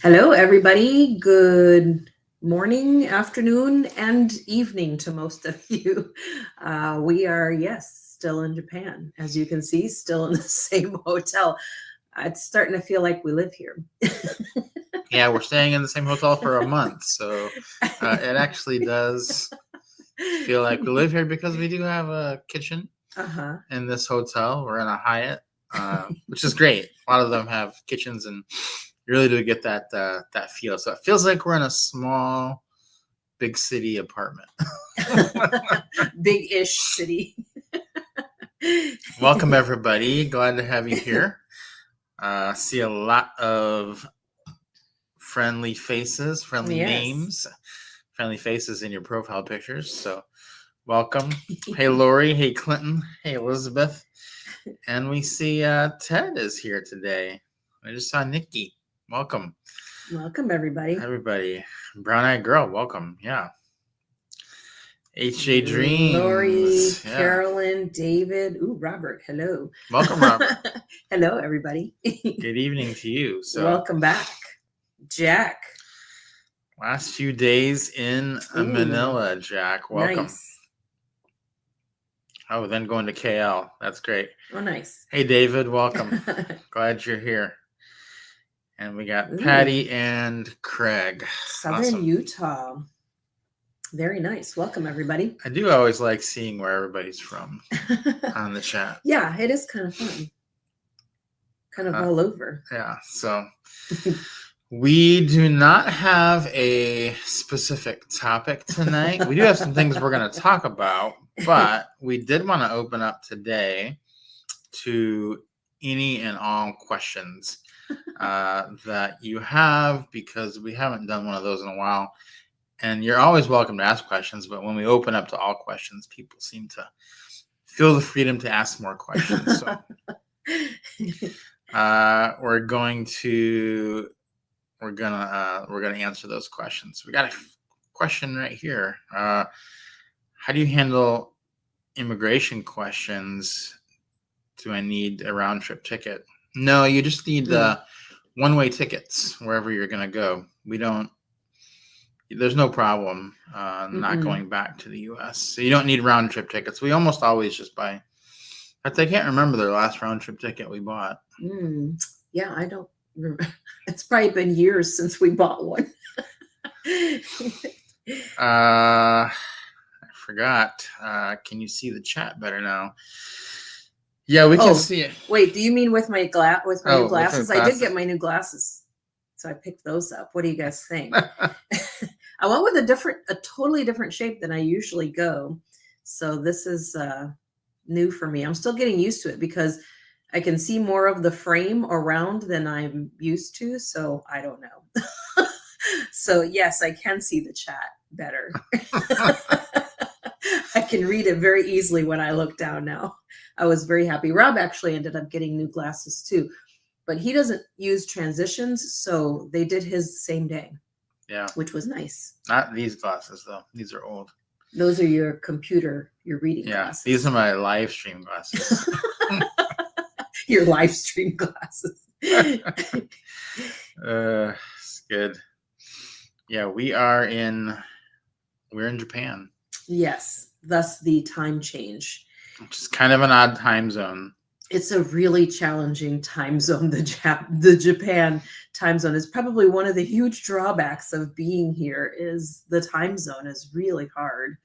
Hello, everybody. Good morning, afternoon, and evening to most of you. We are, yes, still in Japan. As you can see, still in the same hotel. It's starting to feel like we live here. Yeah, we're staying in the same hotel for a month, so it actually does feel like we live here because we do have a kitchen Uh-huh. in this hotel. We're in a Hyatt, which is great. A lot of them have kitchens, and you really do get that feel. So it feels like we're in a small, big city apartment. Big-ish city. Welcome, everybody. Glad to have you here. See a lot of friendly faces, friendly Yes. names, friendly faces in your profile pictures. So welcome. Hey, Lori. Hey, Clinton. Hey, Elizabeth. And we see Ted is here today. I just saw Nikki. Welcome. Welcome, everybody. Everybody. Brown Eyed Girl. Welcome. Yeah. HJ Dreams. Lori, Yeah. Carolyn, David. Ooh, Robert. Hello. Welcome, Robert. Hello, everybody. Good evening to you. So welcome back, Jack. Last few days in Manila, Jack. Welcome. Nice. Oh, then going to KL. That's great. Oh, nice. Hey, David. Welcome. Glad you're here. And we got Patty and Craig. Southern Utah. Very nice. Welcome, everybody. I do always like seeing where everybody's from on the chat. Yeah, it is kind of fun. Kind of all over. Yeah, so we do not have a specific topic tonight. We do have some things we're going to talk about, but we did want to open up today to any and all questions that you have, because we haven't done one of those in a while. And you're always welcome to ask questions, but when we open up to all questions, people seem to feel the freedom to ask more questions. So we're gonna answer those questions. We got a question right here. How do you handle immigration questions? Do I need a round trip ticket? No, you just need one-way tickets wherever you're gonna go. There's no problem not going back to the U.S. So you don't need round trip tickets. We almost always just buy. I can't remember the last round trip ticket we bought. Yeah, I don't remember. It's probably been years since we bought one. I forgot. Can you see the chat better now? Yeah, we can see it. Wait, do you mean with my new glasses? I did get my new glasses, so I picked those up. What do you guys think? I went with a totally different shape than I usually go. So this is new for me. I'm still getting used to it because I can see more of the frame around than I'm used to. So I don't know. So yes, I can see the chat better. I can read it very easily when I look down now. I was very happy. Rob actually ended up getting new glasses too, but he doesn't use transitions. So they did his same day. Yeah. Which was nice. Not these glasses, though. These are old. Those are your reading glasses. These are my live stream glasses. Your live stream glasses. It's good. Yeah, we're in Japan. Yes, thus the time change. Which is kind of an odd time zone. It's a really challenging time zone. The Japan time zone is probably one of the huge drawbacks of being here. Is the time zone is really hard.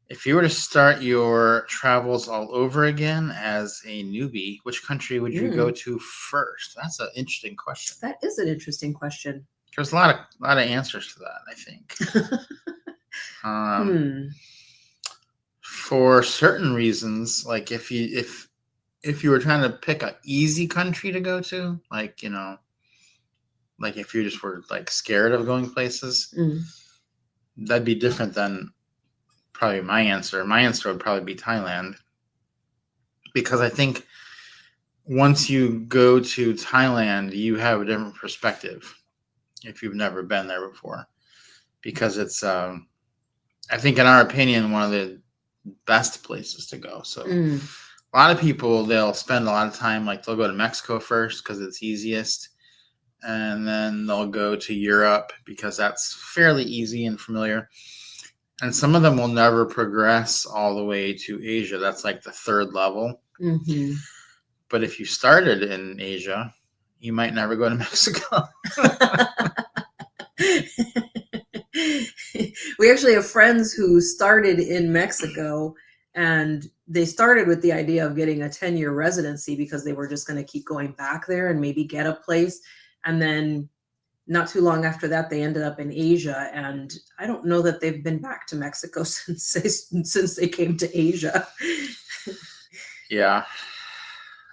If you were to start your travels all over again as a newbie, which country would you go to first? That's an interesting question. That is an interesting question. There's a lot of answers to that, I think. For certain reasons, like if you were trying to pick an easy country to go to, like if you just were like scared of going places, that'd be different than probably my answer. My answer would probably be Thailand, because I think once you go to Thailand, you have a different perspective if you've never been there before, because it's I think, in our opinion, one of the best places to go. So a lot of people, they'll spend a lot of time, like they'll go to Mexico first because it's easiest, and then they'll go to Europe because that's fairly easy and familiar. And some of them will never progress all the way to Asia. That's like the third level. Mm-hmm. But if you started in Asia, you might never go to Mexico. We actually have friends who started in Mexico, and they started with the idea of getting a 10-year residency because they were just going to keep going back there and maybe get a place. And then not too long after that, they ended up in Asia, and I don't know that they've been back to Mexico since they came to Asia. Yeah.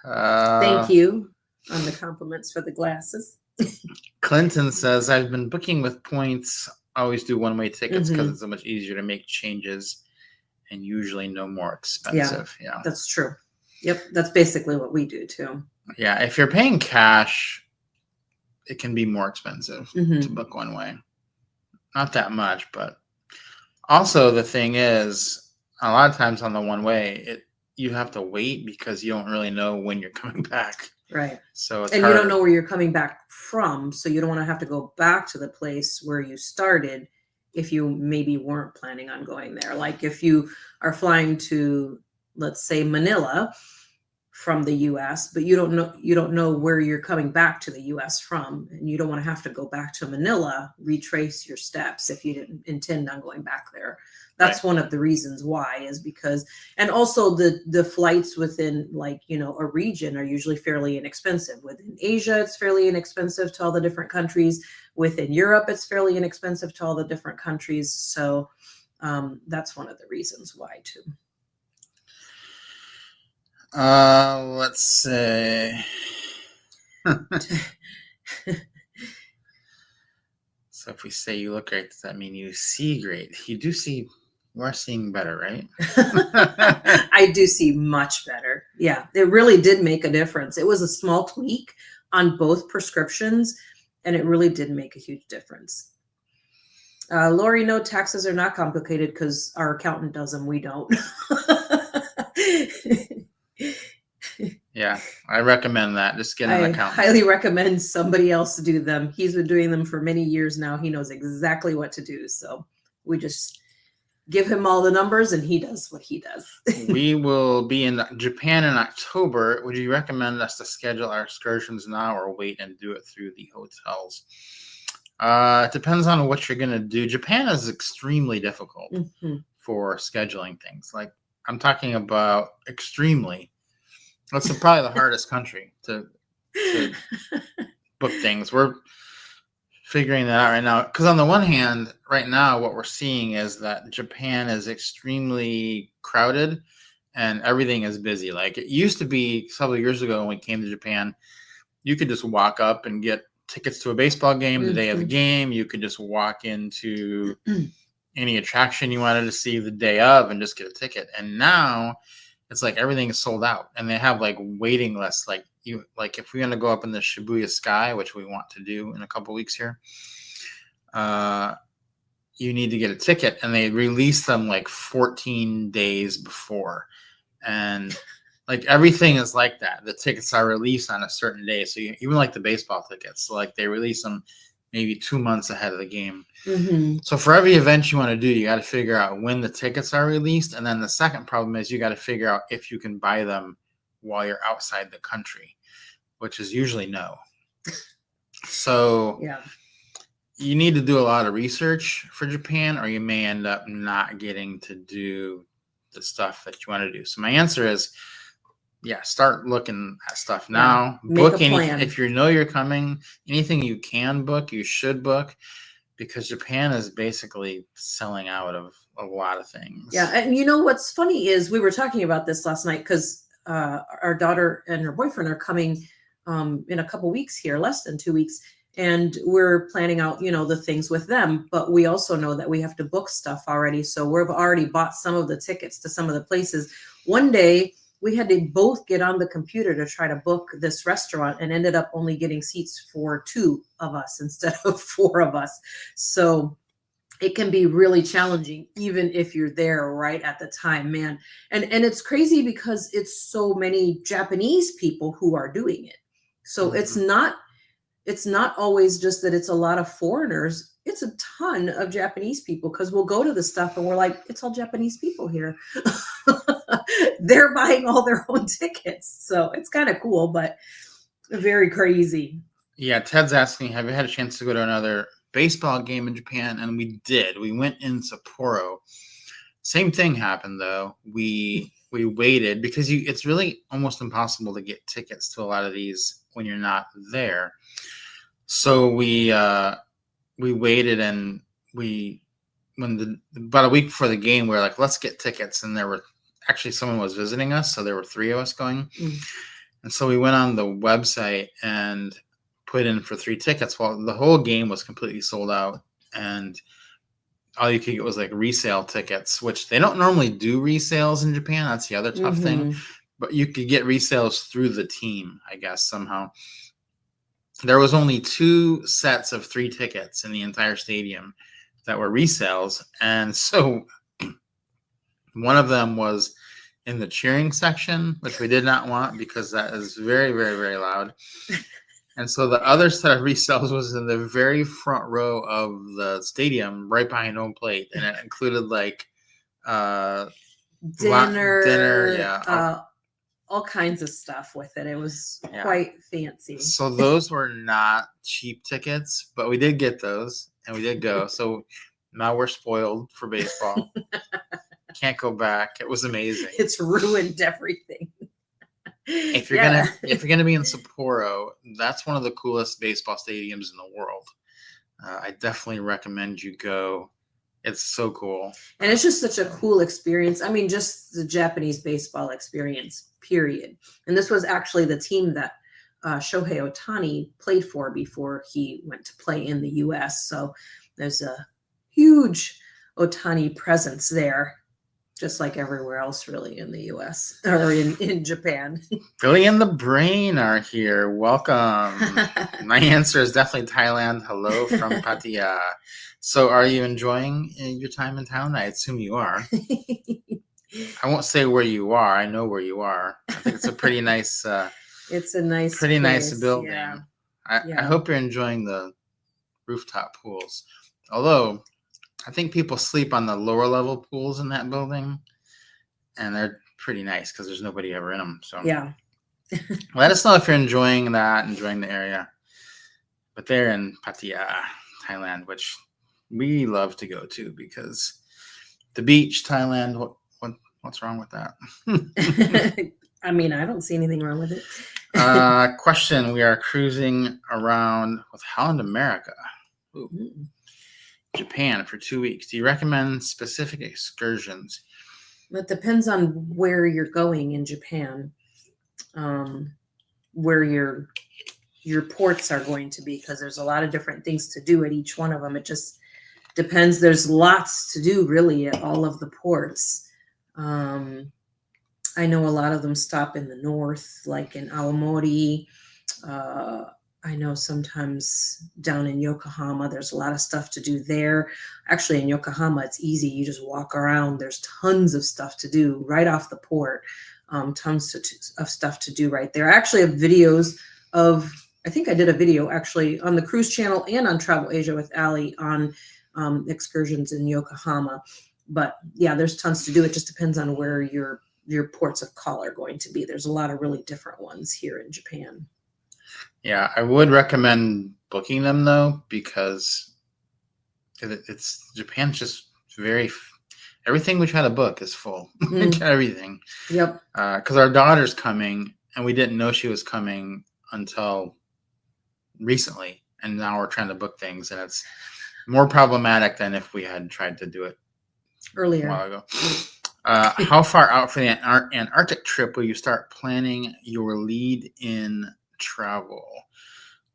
Thank you on the compliments for the glasses. Clinton says, I've been booking with points. Always do one-way tickets because it's so much easier to make changes and usually no more expensive. Yeah, that's true. Yep, that's basically what we do too. Yeah, if you're paying cash, it can be more expensive to book one way. Not that much, but also the thing is, a lot of times on the one way, you have to wait because you don't really know when you're coming back. Right. So it's and harder. You don't know where you're coming back from, so you don't want to have to go back to the place where you started if you maybe weren't planning on going there. Like if you are flying to, let's say, Manila from the US, but you don't know where you're coming back to the US from, and you don't want to have to go back to Manila, retrace your steps if you didn't intend on going back there. That's one of the reasons why, is because, and also the flights within, like, a region are usually fairly inexpensive. Within Asia, it's fairly inexpensive to all the different countries. Within Europe, it's fairly inexpensive to all the different countries. So that's one of the reasons why too. Let's say. So if we say you look great, does that mean you see great? You are seeing better, right? I do see much better. Yeah, it really did make a difference. It was a small tweak on both prescriptions, and it really did make a huge difference. Lori, no, taxes are not complicated because our accountant does them. We don't. Yeah, I recommend that. Just get an accountant. I highly recommend somebody else do them. He's been doing them for many years now. He knows exactly what to do. So we just give him all the numbers and he does what he does. We will be in Japan in October. Would you recommend us to schedule our excursions now or wait and do it through the hotels? It depends on what you're going to do. Japan is extremely difficult for scheduling things. Like, I'm talking about extremely. That's probably the hardest country to book things. We're figuring that out right now. Because on the one hand, right now, what we're seeing is that Japan is extremely crowded and everything is busy. Like, it used to be several years ago when we came to Japan, you could just walk up and get tickets to a baseball game the day of the game. You could just walk into any attraction you wanted to see the day of and just get a ticket. And now it's like everything is sold out, and they have like waiting lists. Like if we're gonna go up in the Shibuya Sky, which we want to do in a couple weeks here, you need to get a ticket, and they release them like 14 days before, and like everything is like that. The tickets are released on a certain day, so even like the baseball tickets, so like they release them maybe 2 months ahead of the game. So for every event you want to do, you got to figure out when the tickets are released. And then the second problem is you got to figure out if you can buy them while you're outside the country, which is usually no. So you need to do a lot of research for Japan, or you may end up not getting to do the stuff that you want to do. So my answer is, start looking at stuff now. Book anything. If you know you're coming, anything you can book, you should book, because Japan is basically selling out of a lot of things. Yeah, and what's funny is we were talking about this last night because our daughter and her boyfriend are coming in a couple weeks here, less than 2 weeks, and we're planning out, the things with them. But we also know that we have to book stuff already, so we've already bought some of the tickets to some of the places. One day, we had to both get on the computer to try to book this restaurant and ended up only getting seats for 2 of us instead of 4 of us. So it can be really challenging, even if you're there right at the time, man. And it's crazy because it's so many Japanese people who are doing it. So it's not it's not always just that it's a lot of foreigners. It's a ton of Japanese people, because we'll go to the stuff and we're like, it's all Japanese people here. They're buying all their own tickets. So it's kind of cool, but very crazy. Yeah, Ted's asking, have you had a chance to go to another baseball game in Japan? And we did. We went in Sapporo. Same thing happened, though. We waited because it's really almost impossible to get tickets to a lot of these when you're not there. So we waited, and about a week before the game, we were like, let's get tickets. And there were actually someone was visiting us, so there were 3 of us going. And so we went on the website and put in for 3 tickets. Well, the whole game was completely sold out, and all you could get was like resale tickets, which they don't normally do resales in Japan. That's the other tough thing. But you could get resales through the team, I guess, somehow. There was only 2 sets of 3 tickets in the entire stadium that were resales. And so one of them was in the cheering section, which we did not want because that is very, very, very loud. And so the other set of resales was in the very front row of the stadium, right behind home plate. And it included like dinner, yeah. All kinds of stuff with it. It was quite fancy. So those were not cheap tickets, but we did get those and we did go. So now we're spoiled for baseball. Can't go back. It was amazing. It's ruined everything. If you're gonna be in Sapporo, that's one of the coolest baseball stadiums in the world. I definitely recommend you go. It's so cool. And it's just such a cool experience. I mean, just the Japanese baseball experience, period. And this was actually the team that Shohei Ohtani played for before he went to play in the U.S. So there's a huge Ohtani presence there, just like everywhere else really in the U.S. or in Japan. Billy and the Brain are here. Welcome. My answer is definitely Thailand. Hello from Pattaya. So are you enjoying your time in town? I assume you are. I won't say where you are. I know where you are. I think it's a pretty nice it's a nice pretty place. Nice building. Yeah. I hope you're enjoying the rooftop pools. Although I think people sleep on the lower level pools in that building, and they're pretty nice because there's nobody ever in them. So yeah. Let us know if you're enjoying the area. But they're in Pattaya, Thailand, which we love to go to because the beach, Thailand. What's wrong with that? I mean, I don't see anything wrong with it. Question: we are cruising around with Holland America. Japan for 2 weeks. Do you recommend specific excursions? It depends on where you're going in Japan, where your ports are going to be, because there's a lot of different things to do at each one of them. It just depends. There's lots to do really at all of the ports. I know a lot of them stop in the north, like in Aomori. I know sometimes down in Yokohama, there's a lot of stuff to do there. Actually, in Yokohama, it's easy. You just walk around. There's tons of stuff to do right off the port. Tons of stuff to do right there. I actually have videos of, I think I did a video actually on the cruise channel and on Travel Asia with Ali on excursions in Yokohama. But yeah, there's tons to do. It just depends on where your ports of call are going to be. There's a lot of really different ones here in Japan. Yeah, I would recommend booking them though, because it's Japan's just everything we try to book is full. Everything. Yep. Because our daughter's coming, and we didn't know she was coming until recently, and now we're trying to book things, and it's more problematic than if we had tried to do it earlier. A while ago. How far out for the Antarctic trip will you start planning your lead-in travel?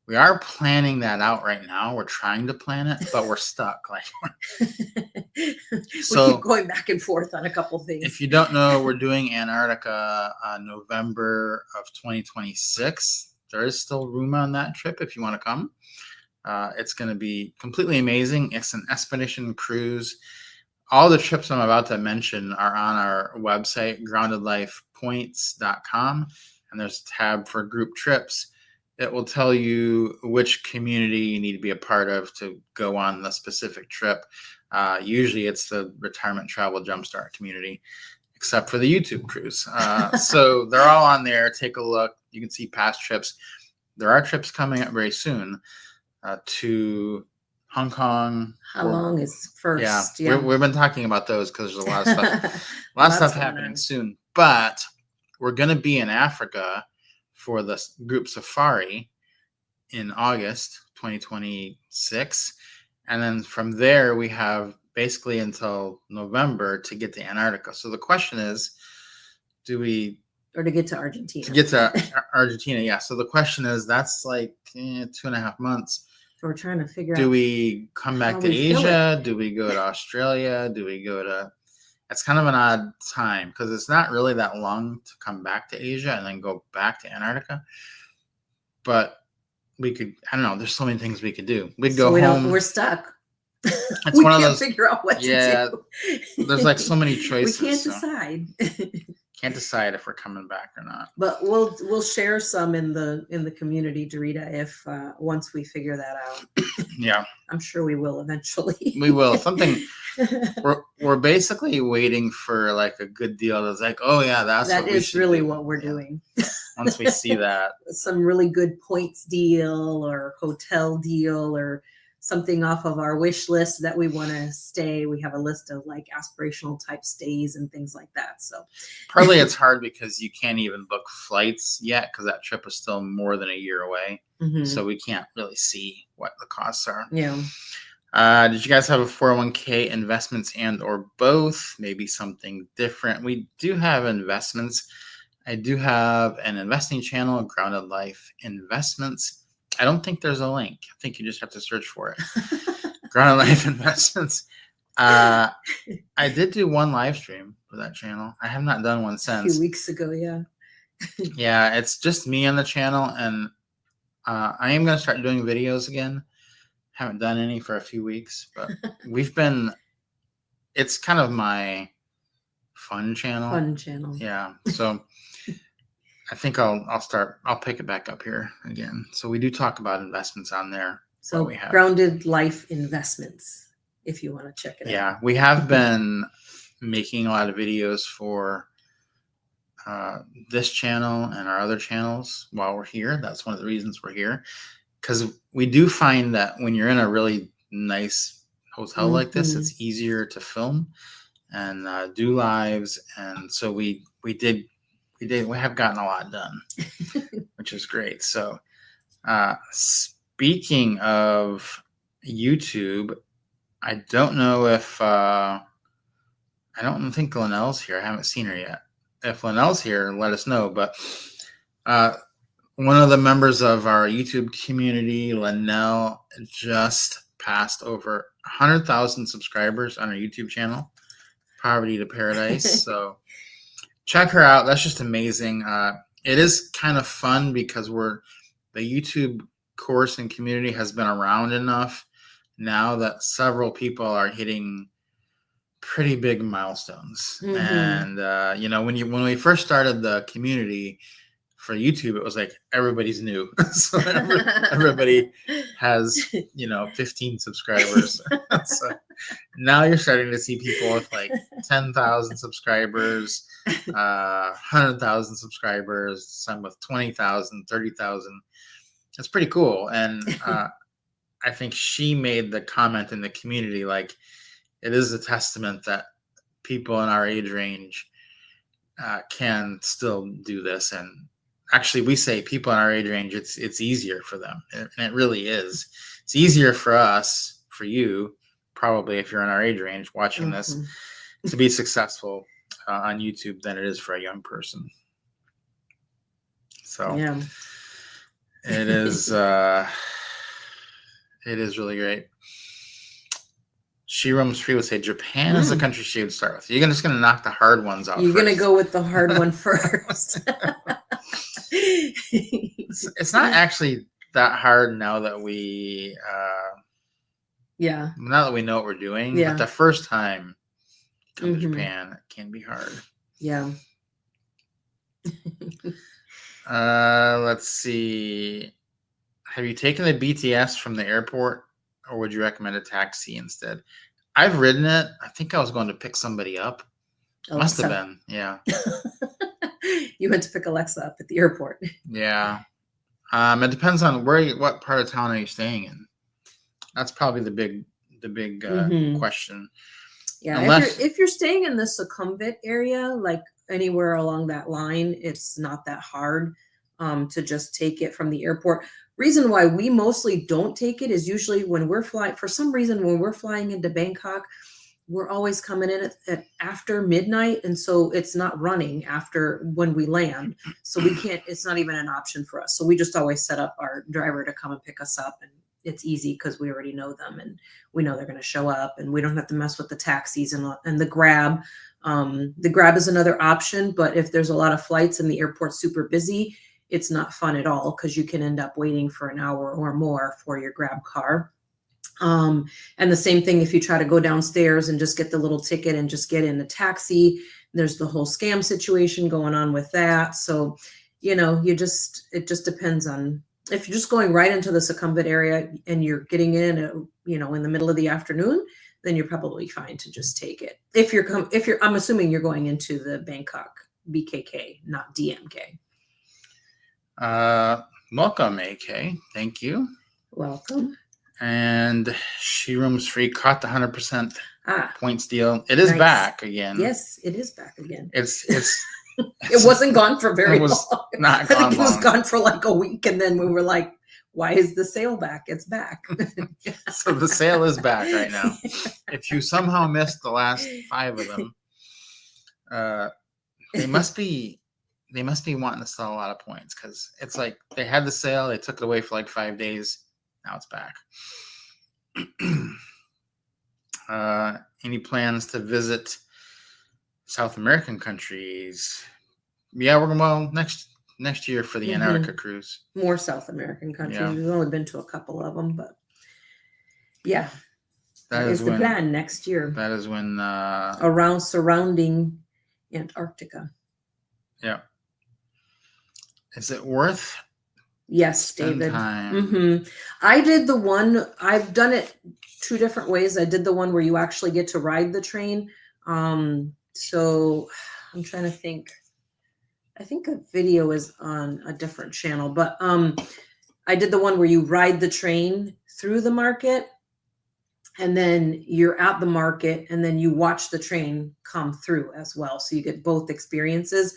We are planning that out right now. We're trying to plan it, but we're stuck. We keep going back and forth on a couple things. If you don't know, we're doing Antarctica November of 2026. There is still room on that trip if you want to come. It's going to be completely amazing. It's an expedition cruise. All the trips I'm about to mention are on our website, groundedlifepoints.com, and there's a tab for group trips. it will tell you which community you need to be a part of to go on the specific trip. Usually it's the Retirement Travel Jumpstart community, except for the YouTube cruise. So they're all on there. Take a look. You can see past trips. There are trips coming up very soon to Hong Kong. How long is first? Yeah. We've been talking about those because there's a lot of stuff, happening soon. But we're going to be in Africa for the group safari in August 2026. And then from there, we have basically until November to get to Antarctica. So the question is, or to get to Argentina? To get to Argentina, yeah. So the question is, that's like 2.5 months. So we're trying to figure out. Do we come back to Asia? Do we go to Australia? Do we go to... It's kind of an odd time because it's not really that long to come back to Asia and then go back to Antarctica. But we could, I don't know, there's so many things we could do. We'd go home. We're stuck. It's one of those. Figure out what to do. There's like so many choices. We can't decide. Can't decide if we're coming back or not. But we'll share some in the community, Dorita, if once we figure that out. Yeah, I'm sure we will eventually. We will. Something we're basically waiting for, like a good deal that's like, oh yeah, that is really what we're doing. Once we see that, some really good points deal or hotel deal or something off of our wish list that we want to stay. We have a list of like aspirational type stays and things like that. So partly it's hard because you can't even book flights yet because that trip is still more than a year away. Mm-hmm. So we can't really see what the costs are. Yeah. Did you guys have a 401k, investments, and or both? Maybe something different. We do have investments. I do have an investing channel, Grounded Life Investments. I don't think there's a link. I think you just have to search for it. Grounded Life Investments. I did do one live stream for that channel. I have not done one since. A few weeks ago, yeah. Yeah, it's just me on the channel, and I am going to start doing videos again. Haven't done any for a few weeks, but it's kind of my fun channel. Fun channel. Yeah. So I think I'll pick it back up here again. So we do talk about investments on there. So we have Grounded Life Investments, if you want to check it out. Yeah, we have been making a lot of videos for this channel and our other channels while we're here. That's one of the reasons we're here. Because we do find that when you're in a really nice hotel like this, it's easier to film and do lives. And so we have gotten a lot done, which is great. So speaking of YouTube, I don't know if I don't think Linnell's here. I haven't seen her yet. If Linnell's here, let us know. But one of the members of our YouTube community, Linnell, just passed over 100,000 subscribers on our YouTube channel, Poverty to Paradise. So check her out. That's just amazing. It is kind of fun because the YouTube course and community has been around enough now that several people are hitting pretty big milestones. And when we first started the community for YouTube, it was like everybody's new. So everybody has 15 subscribers. So now you're starting to see people with like 10,000 subscribers, 100,000 subscribers, some with 20,000, 30,000. It's pretty cool. And I think she made the comment in the community, like, it is a testament that people in our age range can still do this. And actually, we say people in our age range, it's easier for them. And it really is. It's easier for us, for you, probably if you're in our age range watching this, to be successful on YouTube than it is for a young person. So yeah. It is really great. She Roams Free would say Japan is the country she would start with. You're just going to knock the hard ones out. You're going to go with the hard one first. It's not actually that hard now that we now that we know what we're doing. Yeah. But the first time you come to Japan, it can be hard. Yeah. Let's see. have you taken the BTS from the airport, or would you recommend a taxi instead? I've ridden it. I think I was going to pick somebody up. Must have been, yeah. You went to pick Alexa up at the airport. Yeah. It depends on what part of town are you staying in. That's probably the big question. Yeah, if you're staying in the Sukhumvit area, like anywhere along that line, it's not that hard to just take it from the airport. Reason why we mostly don't take it is usually when we're flying. For some reason, when we're flying into Bangkok, we're always coming in at after midnight, and so it's not running after when we land. So we can't. It's not even an option for us. So we just always set up our driver to come and pick us up, and it's easy because we already know them and we know they're going to show up, and we don't have to mess with the taxis and the Grab. The Grab is another option, but if there's a lot of flights and the airport's super busy, it's not fun at all because you can end up waiting for an hour or more for your Grab car. And the same thing if you try to go downstairs and just get the little ticket and just get in a taxi, there's the whole scam situation going on with that. So, it just depends on if you're just going right into the Sukhumvit area and you're getting in, in the middle of the afternoon, then you're probably fine to just take it. I'm assuming you're going into the Bangkok BKK, not DMK. Welcome, AK. Thank you. Welcome. And she rooms free. Caught the 100% points deal. It is back again. Yes, it is back again. It's it wasn't gone for very long. Not gone. I think it was gone for like a week, and then we were like, "Why is the sale back? It's back." So the sale is back right now. If you somehow missed the last 5 of them, they must be wanting to sell a lot of points because it's like they had the sale, they took it away for like 5 days. Now it's back. Any plans to visit South American countries? Yeah, we're going next year for the Antarctica cruise. More South American countries. Yeah. We've only been to a couple of them, but yeah, that is the plan next year. That is when surrounding Antarctica. Yeah. Is it worth? Yes, David. I did the one. I've done it 2 different ways. I did the one where you actually get to ride the train. So I'm trying to think. I think a video is on a different channel, but I did the one where you ride the train through the market, and then you're at the market, and then you watch the train come through as well. So you get both experiences.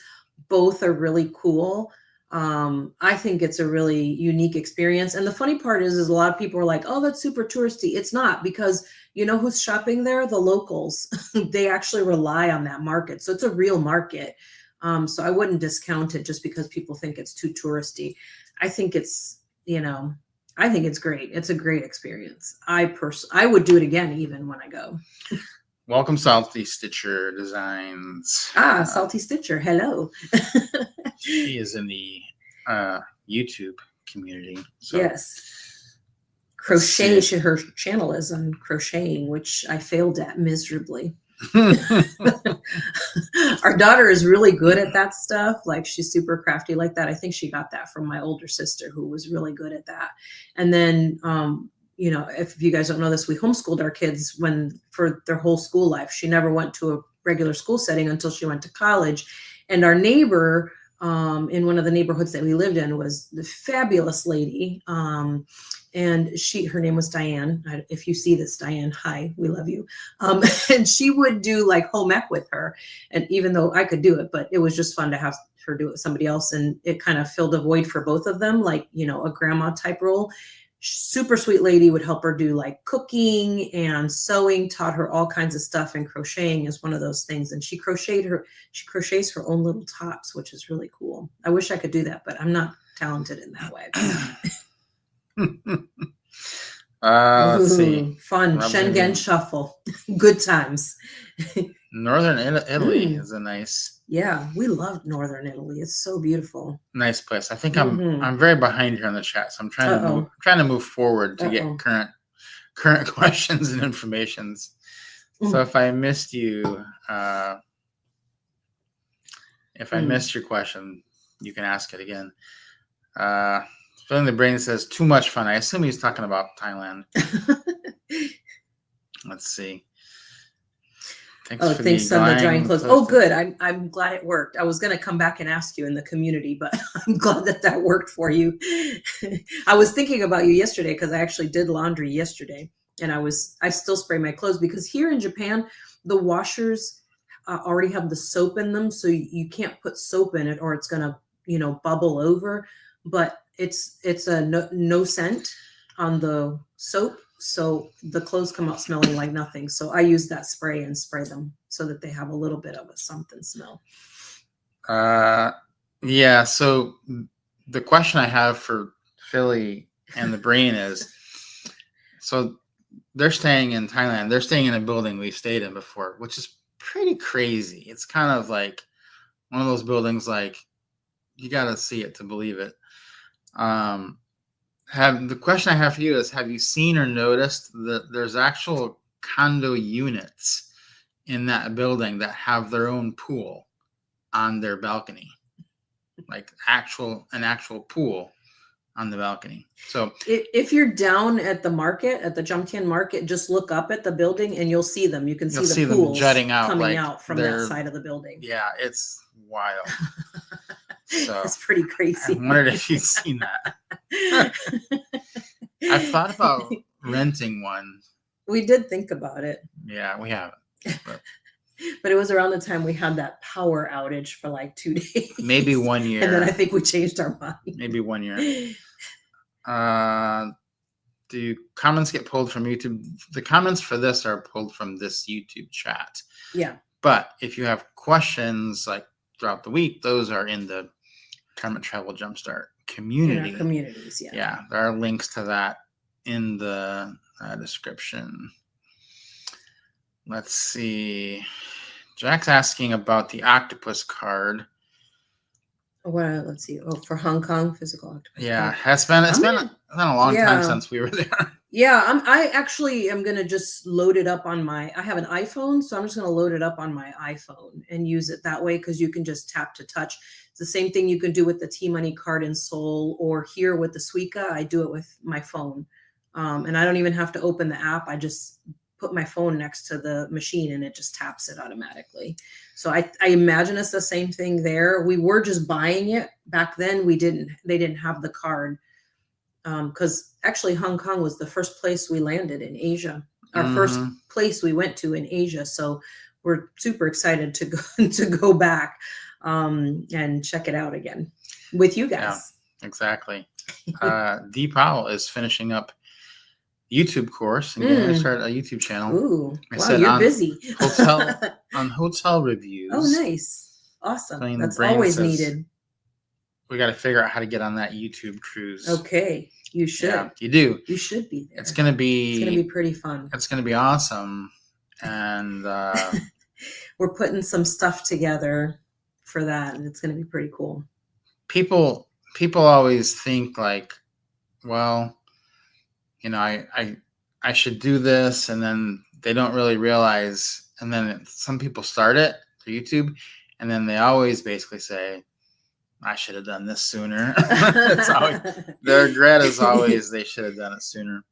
Both are really cool. I think it's a really unique experience. And the funny part is a lot of people are like, oh, that's super touristy. It's not, because you know who's shopping there? The locals. They actually rely on that market. So it's a real market. So I wouldn't discount it just because people think it's too touristy. I think it's, I think it's great. It's a great experience. I would do it again, even when I go. Welcome, Salty Stitcher Designs. Salty Stitcher. Hello. She is in the YouTube community. So. Yes. Crochet. Her channel is on crocheting, which I failed at miserably. Our daughter is really good at that stuff. Like, she's super crafty like that. I think she got that from my older sister, who was really good at that. And then, if you guys don't know this, we homeschooled our kids for their whole school life. She never went to a regular school setting until she went to college. And our neighbor, in one of the neighborhoods that we lived in, was the fabulous lady. And her name was Diane. If you see this, Diane, hi, we love you. And she would do like home ec with her. And even though I could do it, but it was just fun to have her do it with somebody else. And it kind of filled a void for both of them, like, a grandma type role. Super sweet lady, would help her do like cooking and sewing, taught her all kinds of stuff, and crocheting is one of those things. And she crochets her own little tops, which is really cool. I wish I could do that, but I'm not talented in that way. Let's see. Fun. Schengen shuffle. Good times. Northern Italy is a nice. Yeah, we love Northern Italy. It's so beautiful. Nice place. I think I'm very behind here on the chat, so I'm trying to move forward to get current questions and informations. So if I missed you, if I missed your question, you can ask it again. Filling the brain says too much fun. I assume he's talking about Thailand. Let's see. Thanks on the drying clothes. Oh, good. I'm glad it worked. I was going to come back and ask you in the community, but I'm glad that worked for you. I was thinking about you yesterday because I actually did laundry yesterday, and I still spray my clothes because here in Japan, the washers already have the soap in them, so you can't put soap in it or it's going to, bubble over. But it's a no scent on the soap. So the clothes come out smelling like nothing. So I use that spray and spray them so that they have a little bit of a something smell. Yeah. So the question I have for Philly and the brain is, so they're staying in Thailand. They're staying in a building we've stayed in before, which is pretty crazy. It's kind of like one of those buildings, like you got to see it to believe it. The question I have for you is, have you seen or noticed that there's actual condo units in that building that have their own pool on their balcony? Like an actual pool on the balcony. So if you're down at the market, at the Jumpstart market, just look up at the building and you'll see them. You can see the pools jutting out, coming out from that side of the building. Yeah, it's wild. So it's pretty crazy. I wondered if you'd seen that. I've thought about renting one. We did think about it. Yeah, we haven't. But it was around the time we had that power outage for like 2 days. Maybe 1 year. And then I think we changed our mind. Maybe 1 year. Do comments get pulled from YouTube? The comments for this are pulled from this YouTube chat. Yeah. But if you have questions like throughout the week, those are in the Retirement Travel Jumpstart community. In our communities, yeah. Yeah, there are links to that in the description. Let's see. Jack's asking about the octopus card. Let's see. Oh, for Hong Kong, physical octopus. Yeah, it's been a long time since we were there. Yeah, I actually am gonna just load it up on I have an iPhone, so I'm just gonna load it up on my iPhone and use it that way because you can just tap to touch. It's the same thing you can do with the T-Money card in Seoul, or here with the Suica. I do it with my phone, and I don't even have to open the app. I just put my phone next to the machine and it just taps it automatically. So I imagine it's the same thing there. We were just buying it back then. They didn't have the card. Because actually Hong Kong was the first place we landed in Asia, our first place we went to in Asia. So we're super excited to go back and check it out again with you guys. Yeah, exactly. Dee Powell is finishing up YouTube course and getting started a YouTube channel. Ooh, wow, you're busy. hotel reviews. Oh, nice. Awesome. That's always needed. We got to figure out how to get on that YouTube cruise. Okay, you should. Yeah, you do. You should be there. It's gonna be pretty fun. It's gonna be awesome, and we're putting some stuff together for that, and it's gonna be pretty cool. People always think like, well, I should do this, and then they don't really realize. And then some people start it for YouTube, and then they always basically say, I should have done this sooner. Their regret is always they should have done it sooner.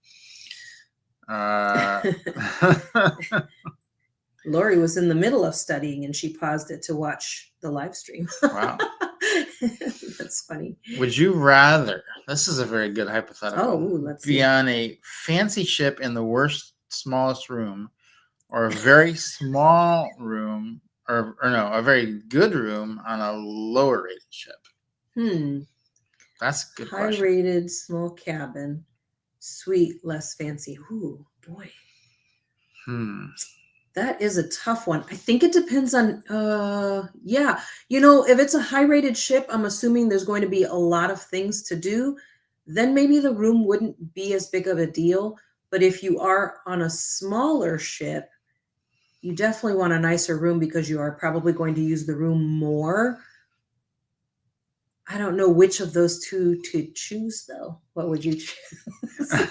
Lori was in the middle of studying and she paused it to watch the live stream. Wow. That's funny. Would you rather, this is a very good hypothetical, let's be see. on a fancy ship in the smallest room, or a very small room, or no, a very good room on a lower rated ship? That's a good question. High rated, small cabin, suite, less fancy. Ooh, boy. That is a tough one. I think it depends on, if it's a high rated ship, I'm assuming there's going to be a lot of things to do. Then maybe the room wouldn't be as big of a deal. But if you are on a smaller ship, you definitely want a nicer room because you are probably going to use the room more. I don't know which of those two to choose, though. What would you choose?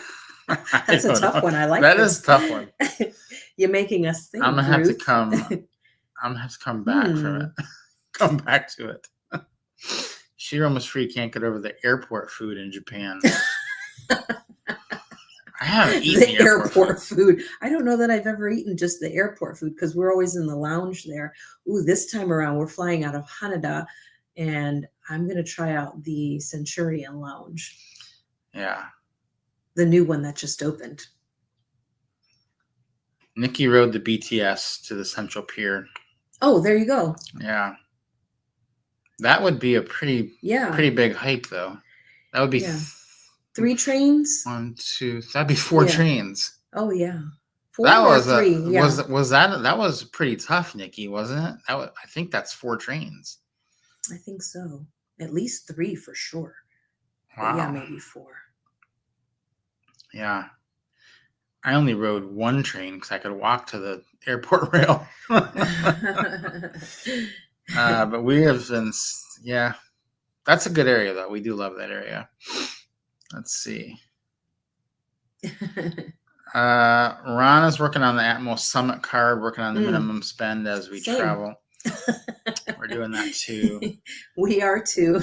That's a tough one. I like that. Is a tough one. You're making us think. I'm gonna have to come. I'm gonna have to come back from it. Come back to it. She's almost free. Can't get over the airport food in Japan. I haven't eaten the airport food. I don't know that I've ever eaten just the airport food because we're always in the lounge there. Ooh, this time around we're flying out of Haneda, and I'm going to try out the Centurion Lounge. Yeah. The new one that just opened. Nikki rode the BTS to the Central Pier. Oh, there you go. Yeah. That would be a pretty big hike, though. That would be 3 trains. 1, 2. That'd be 4 trains. Oh yeah, 4 that or was 3. That was pretty tough, Nikki, wasn't it? I think that's 4 trains. I think so. At least 3 for sure. Wow. But yeah, maybe 4. Yeah. I only rode 1 train because I could walk to the airport rail. But we have been, that's a good area, though. We do love that area. Let's see. Ron is working on the Atmos Summit card, working on the minimum spend as we travel. We're doing that too. We are too.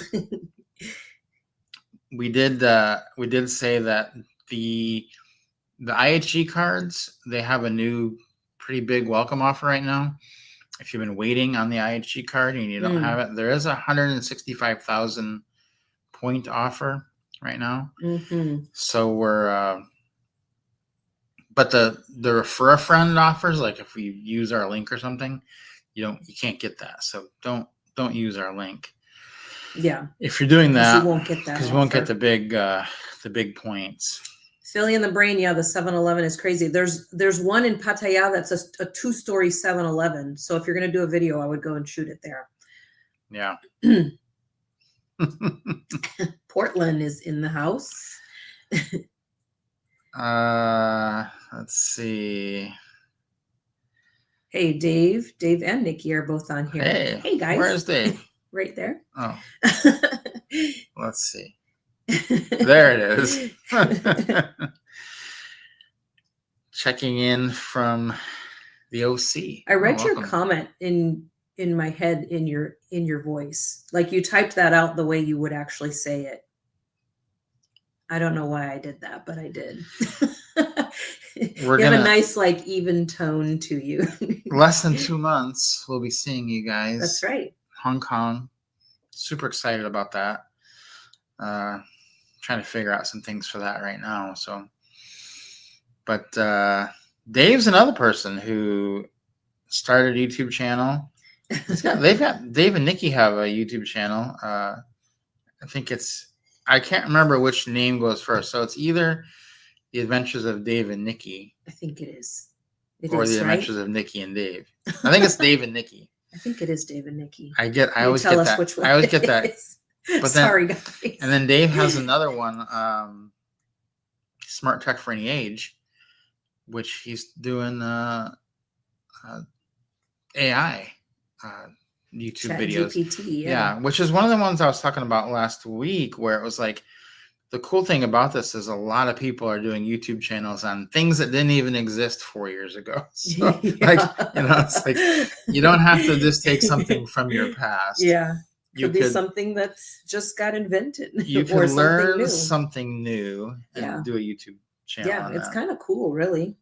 We did say that the IHG cards, they have a new pretty big welcome offer right now. If you've been waiting on the IHG card and you don't have it, there is a 165,000 point offer right now. So we're but the refer a friend offers, like if we use our link or something, you can't get that. So don't use our link. Yeah. If you're doing that, you won't get that. Because you won't get the big points. Philly in the brain, yeah, the 7-Eleven is crazy. There's one in Pattaya that's a 2-story 7-Eleven. So if you're gonna do a video, I would go and shoot it there. Yeah. Portland is in the house. Let's see. Hey, Dave and Nikki are both on here. Hey guys. Where's Dave? Right there. Oh. Let's see. There it is. Checking in from the OC. I read your comment in my head in your voice. Like you typed that out the way you would actually say it. I don't know why I did that, but I did. You have a nice, like, even tone to you. Less than 2 months, we'll be seeing you guys. That's right. Hong Kong. Super excited about that. Trying to figure out some things for that right now. So, but Dave's another person who started a YouTube channel. Dave and Nikki have a YouTube channel. I think I can't remember which name goes first. So it's either The Adventures of Dave and Nikki. I think it is. The Adventures of Nikki and Dave. I think it's Dave and Nikki. I think it is Dave and Nikki. I always get that. Which one I always get that. But sorry, guys. And then Dave has another one, Smart Tech for Any Age, which he's doing AI YouTube videos. GPT, yeah, which is one of the ones I was talking about last week, where it was like, the cool thing about this is a lot of people are doing YouTube channels on things that didn't even exist 4 years ago. So, it's like you don't have to just take something from your past. Yeah. Could be something that's just got invented. You can learn something new and do a YouTube channel. Yeah, it's kind of cool, really.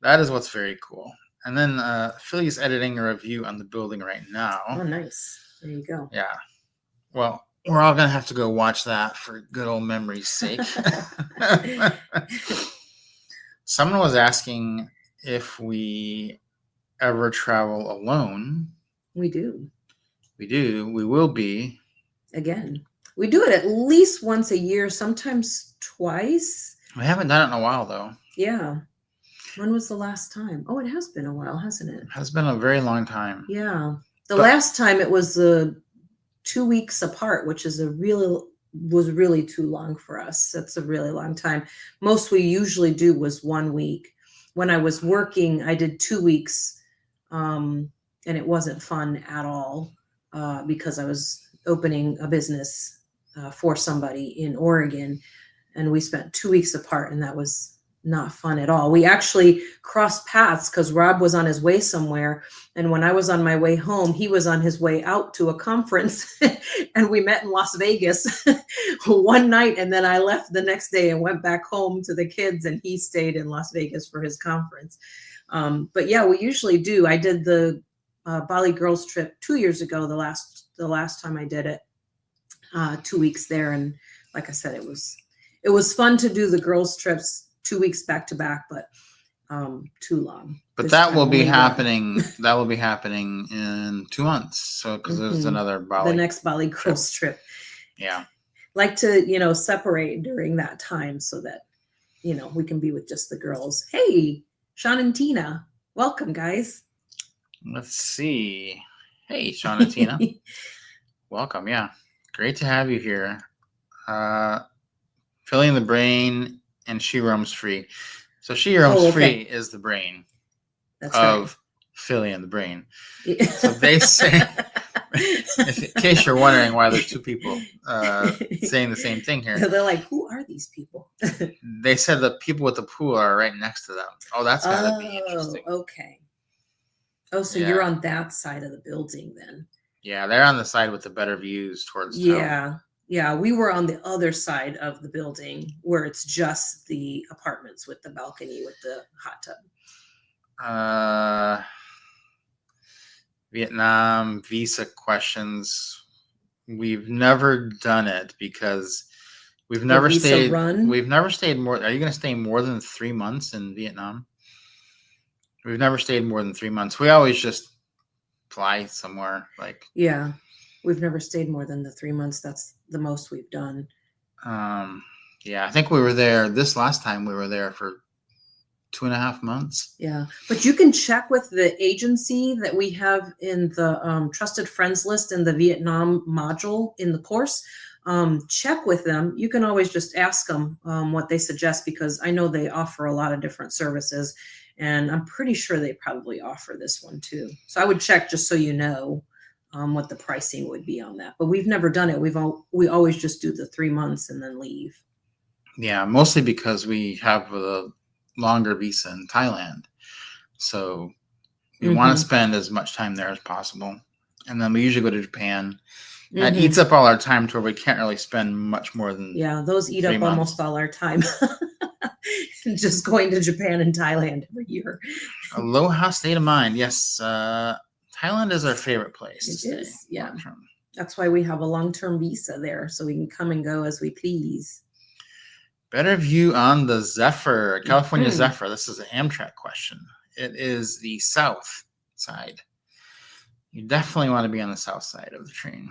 That is what's very cool. And then Philly's editing a review on the building right now. Oh, nice. There you go. Yeah. Well, we're all going to have to go watch that for good old memory's sake. Someone was asking if we ever travel alone. We do. We do. We will be. Again. We do it at least once a year, sometimes twice. We haven't done it in a while, though. Yeah. When was the last time? Oh, it has been a while, hasn't it? It has been a very long time. Yeah. The last time it was 2 weeks apart, which is was really too long for us. That's a really long time. Most we usually do was 1 week. When I was working, I did 2 weeks, and it wasn't fun at all because I was opening a business for somebody in Oregon, and we spent 2 weeks apart, and that was not fun at all. We actually crossed paths because Rob was on his way somewhere. And when I was on my way home, he was on his way out to a conference and we met in Las Vegas one night. And then I left the next day and went back home to the kids, and he stayed in Las Vegas for his conference. But yeah, we usually do. I did the Bali girls trip 2 years ago, the last time I did it, 2 weeks there. And like I said, it was fun to do the girls trips 2 weeks back to back, but too long. But that will be happening. That will be happening in 2 months. So because there's another Bali. The next Bali girls trip. Yeah. Like to, separate during that time so that, we can be with just the girls. Hey, Sean and Tina. Welcome, guys. Let's see. Hey, Sean and Tina. Welcome. Yeah. Great to have you here. Filling the brain and she roams free. So she roams free is the brain. That's of right. Philly and the brain. Yeah. So they say, in case you're wondering why there's two people saying the same thing here. They're like, who are these people? They said the people with the pool are right next to them. Oh, that's got to be interesting. Okay. Oh, so you're on that side of the building then. Yeah, they're on the side with the better views towards town. Yeah, we were on the other side of the building where it's just the apartments with the balcony with the hot tub. Vietnam visa questions. We've never done it because we've never stayed. We've never stayed more. Are you going to stay more than 3 months in Vietnam? We've never stayed more than 3 months. We always just fly somewhere like. Yeah. We've never stayed more than the 3 months. That's the most we've done. Yeah, I think we were there this last time. We were there for 2.5 months. Yeah, but you can check with the agency that we have in the trusted friends list in the Vietnam module in the course. Check with them. You can always just ask them what they suggest, because I know they offer a lot of different services, and I'm pretty sure they probably offer this one too. So I would check just so you know what the pricing would be on that. But we've never done it. We always just do the 3 months and then leave. Yeah, mostly because we have a longer visa in Thailand. So we want to spend as much time there as possible. And then we usually go to Japan. That eats up all our time to where we can't really spend much more than those eat up months. Almost all our time. Just going to Japan and Thailand every year. Aloha state of mind. Yes. Thailand is our favorite place to stay. Is, yeah. That's why we have a long-term visa there, so we can come and go as we please. Better view on the Zephyr, California Zephyr. This is an Amtrak question. It is the south side. You definitely want to be on the south side of the train.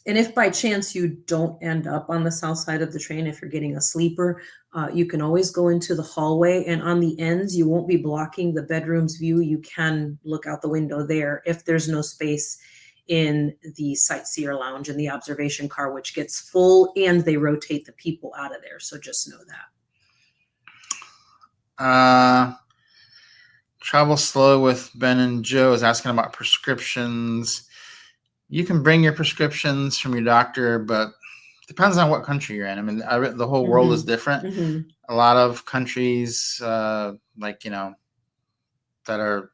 And if by chance you don't end up on the south side of the train, if you're getting a sleeper, you can always go into the hallway, and on the ends, you won't be blocking the bedroom's view. You can look out the window there if there's no space in the sightseer lounge and the observation car, which gets full, and they rotate the people out of there. So just know that. Travel Slow with Ben and Joe is asking about prescriptions. You can bring your prescriptions from your doctor, but it depends on what country you're in. I mean, the whole world is different. A lot of countries, that are,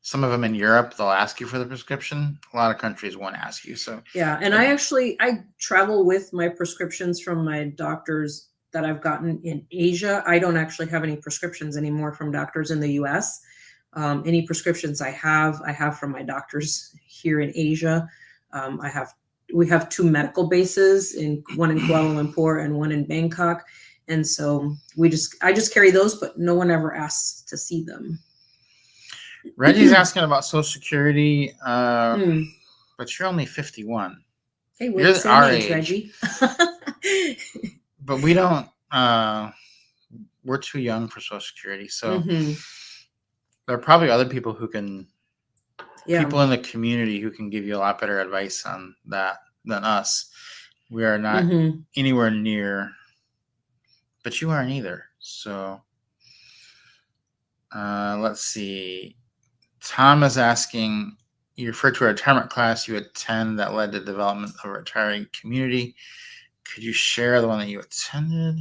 some of them in Europe, they'll ask you for the prescription. A lot of countries won't ask you. So yeah, and I travel with my prescriptions from my doctors that I've gotten in Asia. I don't actually have any prescriptions anymore from doctors in the U.S. Any prescriptions I have from my doctors here in Asia. We have 2 medical bases, one in Kuala Lumpur and one in Bangkok. And so I just carry those, but no one ever asks to see them. Reggie's asking about Social Security, but you're only 51. Hey, we're the same age, Reggie. But we don't, we're too young for Social Security. So there are probably other people who can, people in the community who can give you a lot better advice on that than us. We are not anywhere near, but you aren't either. So let's see. Tom is asking, you referred to a retirement class you attend that led to development of a retiring community. Could you share the one that you attended?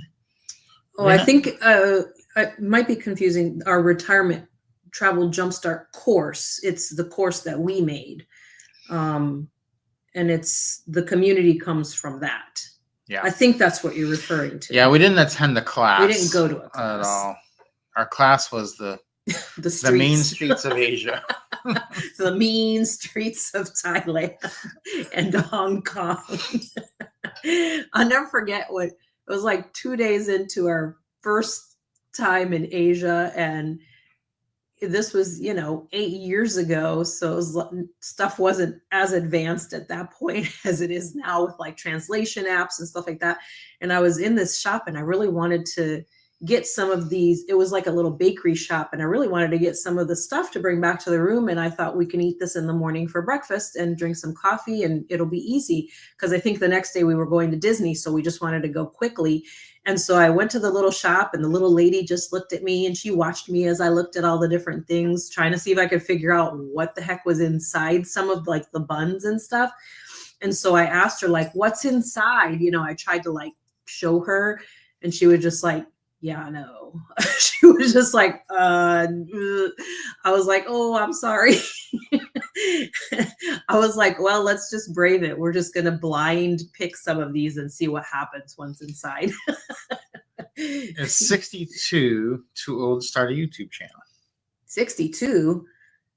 Oh, I think it might be confusing. Our retirement travel jumpstart course. It's the course that we made, and it's the community comes from that. Yeah, I think that's what you're referring to. Yeah, we didn't attend the class. We didn't go to a class at all. Our class was the mean streets of Asia. The mean streets of Thailand and Hong Kong. I'll never forget what it was like 2 days into our first time in Asia. And this was, 8 years ago. So it was, stuff wasn't as advanced at that point as it is now with like translation apps and stuff like that. And I was in this shop and I really wanted to get some of these. It was like a little bakery shop and I really wanted to get some of the stuff to bring back to the room. And I thought we can eat this in the morning for breakfast and drink some coffee and it'll be easy. Because I think the next day we were going to Disney. So we just wanted to go quickly. And so I went to the little shop and the little lady just looked at me and she watched me as I looked at all the different things, trying to see if I could figure out what the heck was inside some of like the buns and stuff. And so I asked her like, what's inside? I tried to like show her and she was just like, yeah, no. She was just like, I was like, oh, I'm sorry. I was like, well, let's just brave it. We're just going to blind pick some of these and see what happens once inside. It's 62, too old to start a YouTube channel. 62?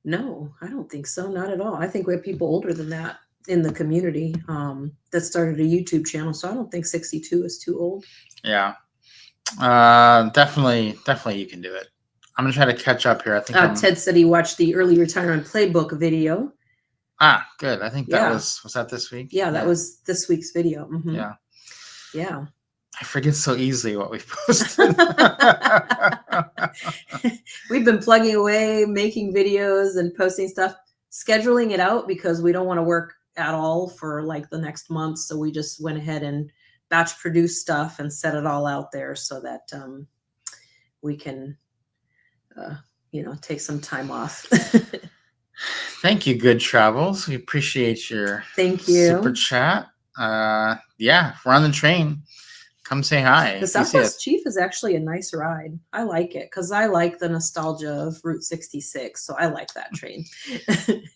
No, I don't think so. Not at all. I think we have people older than that in the community that started a YouTube channel. So I don't think 62 is too old. Yeah. Definitely you can do it. I'm gonna try to catch up here. I think Ted said he watched the early retirement playbook video. Good. I think that was that this week? Yeah, that was this week's video. Mm-hmm. Yeah. I forget so easily what we've posted. We've been plugging away, making videos and posting stuff, scheduling it out because we don't want to work at all for like the next month. So we just went ahead and batch produce stuff and set it all out there so that we can, take some time off. Thank you, Good Travels. We appreciate your super chat. If we're on the train, come say hi. The Southwest Chief is actually a nice ride. I like it because I like the nostalgia of Route 66. So I like that train.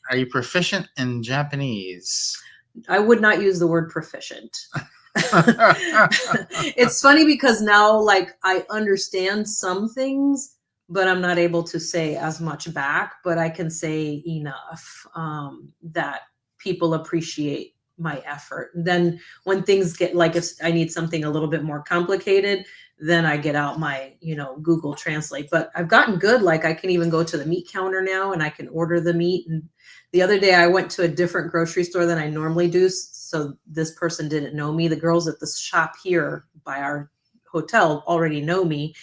Are you proficient in Japanese? I would not use the word proficient. It's funny because now like I understand some things, but I'm not able to say as much back, but I can say enough that people appreciate my effort. Then when things get like, if I need something a little bit more complicated, then I get out my, Google Translate. But I've gotten good. Like I can even go to the meat counter now and I can order the meat. And the other day I went to a different grocery store than I normally do. So this person didn't know me. The girls at the shop here by our hotel already know me.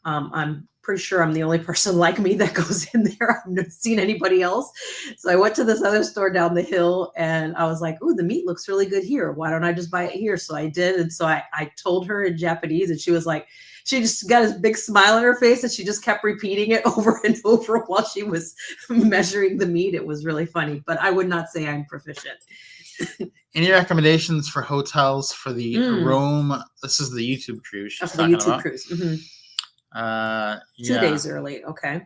I'm pretty sure I'm the only person like me that goes in there. I've not seen anybody else. So I went to this other store down the hill and I was like, ooh, the meat looks really good here. Why don't I just buy it here? So I did. And so I told her in Japanese and she was like, she just got a big smile on her face and she just kept repeating it over and over while she was measuring the meat. It was really funny, but I would not say I'm proficient. Any recommendations for hotels for the Rome? This is the YouTube cruise she's talking about. Cruise. Mm-hmm. 2 days early. Okay.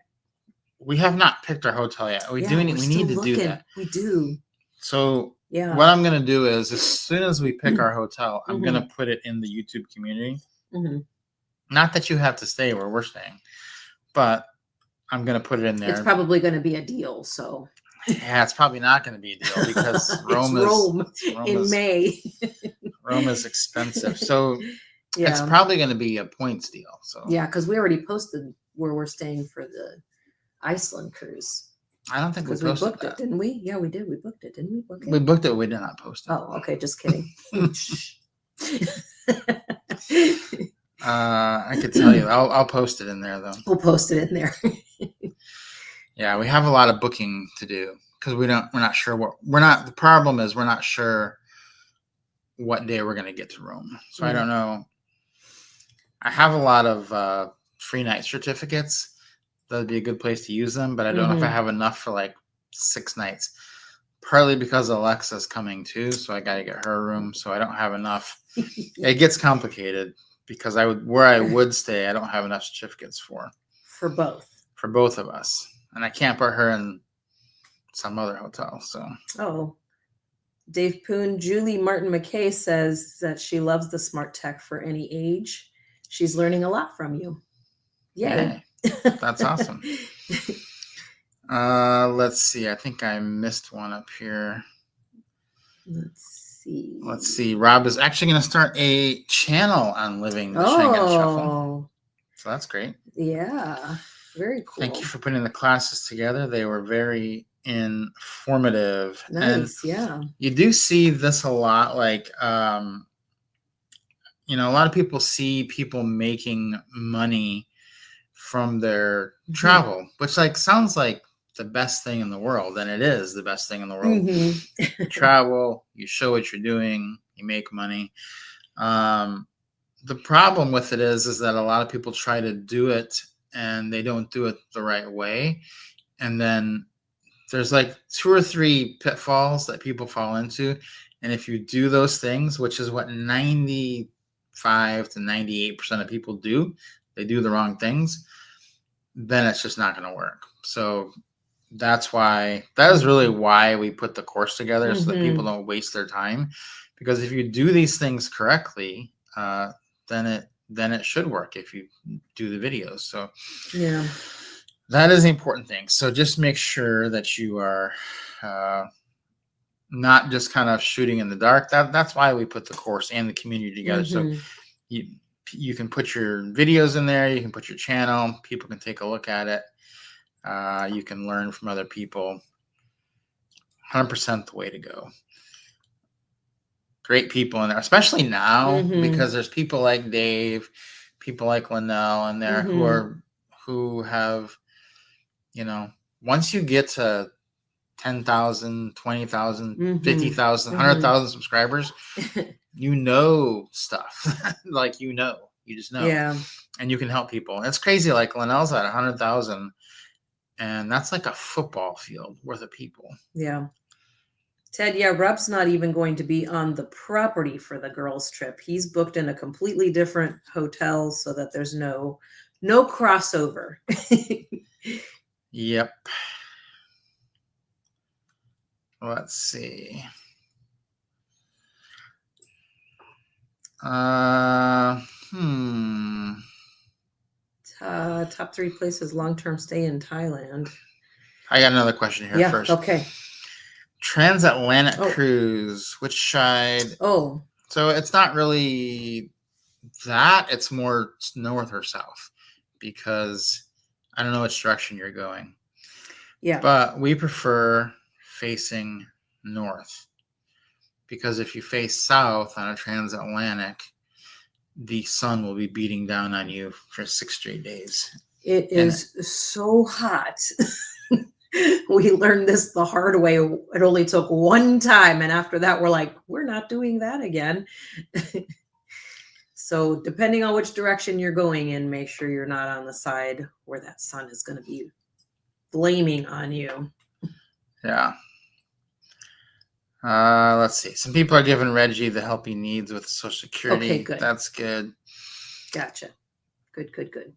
We have not picked our hotel yet. We need to do that. We do. So what I'm going to do is as soon as we pick our hotel, I'm going to put it in the YouTube community. Mm-hmm. Not that you have to stay where we're staying, but I'm going to put it in there. It's probably going to be a deal. So yeah, it's probably not going to be a deal because Rome in May. Rome is expensive. So it's probably going to be a points deal. So yeah, because we already posted where we're staying for the Iceland cruise. I don't think we booked it, didn't we? Yeah, we did. We booked it, didn't we? Book it? We booked it. We did not post it. Oh, okay. Just kidding. I could tell you. I'll post it in there though. We'll post it in there. Yeah, we have a lot of booking to do because we're not sure the problem is we're not sure what day we're going to get to Rome. So I don't know. I have a lot of free night certificates. That'd be a good place to use them, but I don't know if I have enough for like 6 nights. Partly because Alexa's coming too, so I got to get her a room. So I don't have enough. It gets complicated because where I would stay, I don't have enough certificates for both of us, and I can't put her in some other hotel. So Dave Poon, Julie Martin McKay says that she loves the smart tech for any age. She's learning a lot from you. Yay. That's awesome. Let's see. I think I missed one up here. Let's see. Rob is actually going to start a channel on living the Schengen Shuffle. So that's great. Yeah. Very cool. Thank you for putting the classes together. They were very informative. Nice. And you do see this a lot. Like, a lot of people see people making money from their travel, which sounds like the best thing in the world, and it is the best thing in the world. You travel, you show what you're doing, you make money. The problem with it is that a lot of people try to do it and they don't do it the right way, and then there's 2 or 3 pitfalls that people fall into, and if you do those things, which is what 95 to 98% of people do, they do the wrong things, then it's just not going to work. So that is really why we put the course together, so that people don't waste their time. Because if you do these things correctly, then it should work if you do the videos. So that is the important thing. So just make sure that you are not just kind of shooting in the dark. That's why we put the course and the community together. So you can put your videos in there. You can put your channel. People can take a look at it. You can learn from other people. 100% the way to go. Great people in there, especially now, because there's people like Dave, people like Linnell in there who have, once you get to 10,000, 20,000, 50,000, 100,000 subscribers, stuff. You just know. Yeah. And you can help people. And it's crazy. Like Linnell's at 100,000. And that's like a football field worth of people. Yeah. Ted, Rob's not even going to be on the property for the girls' trip. He's booked in a completely different hotel so that there's no crossover. Yep. Let's see. Top 3 places long-term stay in Thailand. I got another question here first. Okay. Transatlantic cruise. Which side? So it's not really that. It's more north or south, because I don't know which direction you're going. Yeah. But we prefer facing north, because if you face south on a transatlantic, the sun will be beating down on you for 6 straight days. It is so hot. We learned this the hard way. It only took one time, and after that, we're like, we're not doing that again. So depending on which direction you're going in, make sure you're not on the side where that sun is going to be blaming on you. Yeah. Let's see. Some people are giving Reggie the help he needs with Social Security. Okay, good. That's good. Gotcha. Good.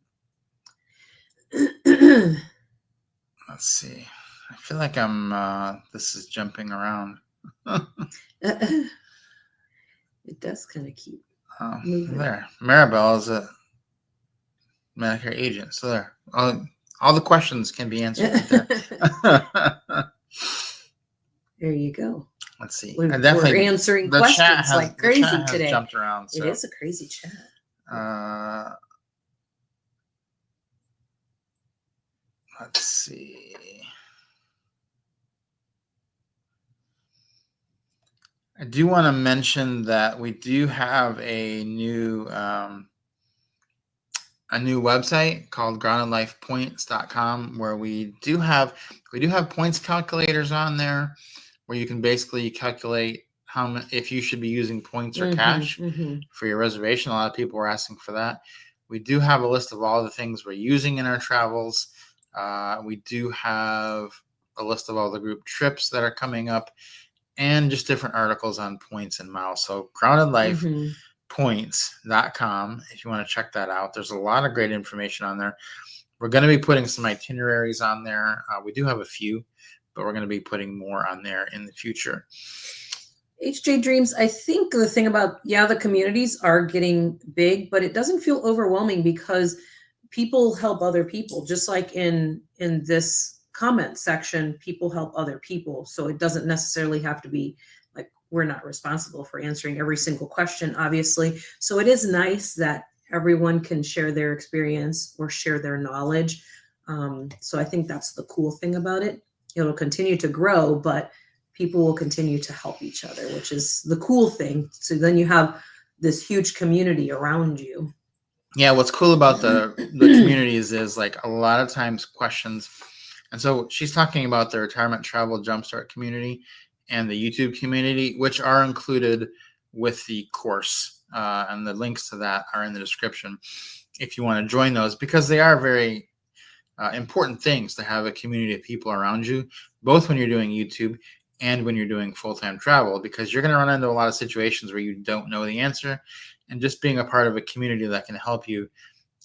Let's see. I feel like this is jumping around. It does kind of keep moving. There. Maribel is a Medicare agent. So there. All the questions can be answered right there. There you go. Let's see. We're answering questions like crazy today. Jumped around. So. It is a crazy chat. Let's see. I do want to mention that we do have a new website called groundedlifepoints.com, where we do have points calculators on there, where you can basically calculate if you should be using points or cash for your reservation. A lot of people were asking for that. We do have a list of all the things we're using in our travels. We do have a list of all the group trips that are coming up, and just different articles on points and miles. So groundedlifepoints.com. points.com if you want to check that out. There's a lot of great information on there. We're going to be putting some itineraries on there. We do have a few, but we're going to be putting more on there in the future. HJ Dreams, I think the thing about, the communities are getting big, but it doesn't feel overwhelming because people help other people. Just like in this comment section, people help other people. So it doesn't necessarily have to be like, we're not responsible for answering every single question, obviously. So it is nice that everyone can share their experience or share their knowledge. So I think that's the cool thing about it. It'll continue to grow, but people will continue to help each other, which is the cool thing. So then you have this huge community around you. Yeah, what's cool about the communities is like a lot of times questions. And so she's talking about the Retirement Travel Jumpstart community and the YouTube community, which are included with the course. And the links to that are in the description if you want to join those, because they are very important things to have a community of people around you, both when you're doing YouTube and when you're doing full-time travel, because you're going to run into a lot of situations where you don't know the answer, and just being a part of a community that can help you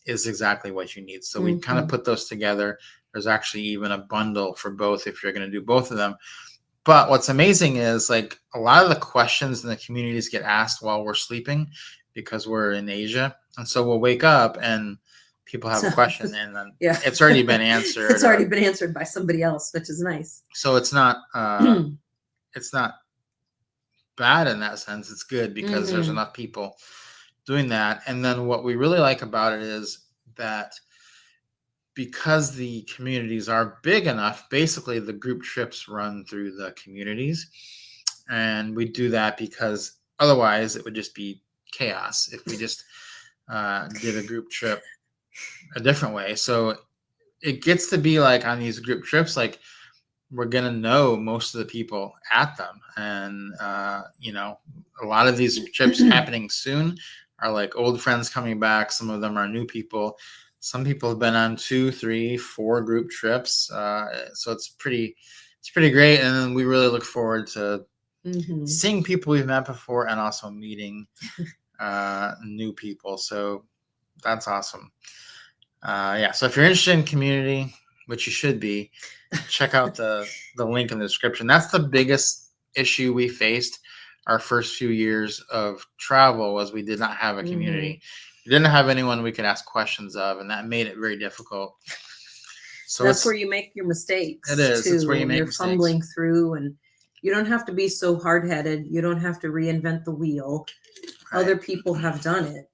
is exactly what you need. So we kind of put those together. There's actually even a bundle for both if you're going to do both of them. But what's amazing is like a lot of the questions in the communities get asked while we're sleeping because we're in Asia. And so we'll wake up and people have a question and then it's already been answered. It's already been answered by somebody else, which is nice. So it's not bad in that sense. It's good because there's enough people doing that. And then what we really like about it is that because the communities are big enough, basically the group trips run through the communities. And we do that because otherwise it would just be chaos if we just did a group trip a different way. So it gets to be like on these group trips, like we're going to know most of the people at them. And, a lot of these trips happening soon are like old friends coming back. Some of them are new people. Some people have been on 2, 3, 4 group trips. So it's pretty great. And then we really look forward to seeing people we've met before and also meeting new people. So that's awesome. So if you're interested in community, which you should be, check out the link in the description. That's the biggest issue we faced our first few years of travel was we did not have a community. We didn't have anyone we could ask questions of, and that made it very difficult. So that's where you make your mistakes. It is. It's where you make mistakes. Fumbling through, and you don't have to be so hard-headed. You don't have to reinvent the wheel. Right. Other people have done it.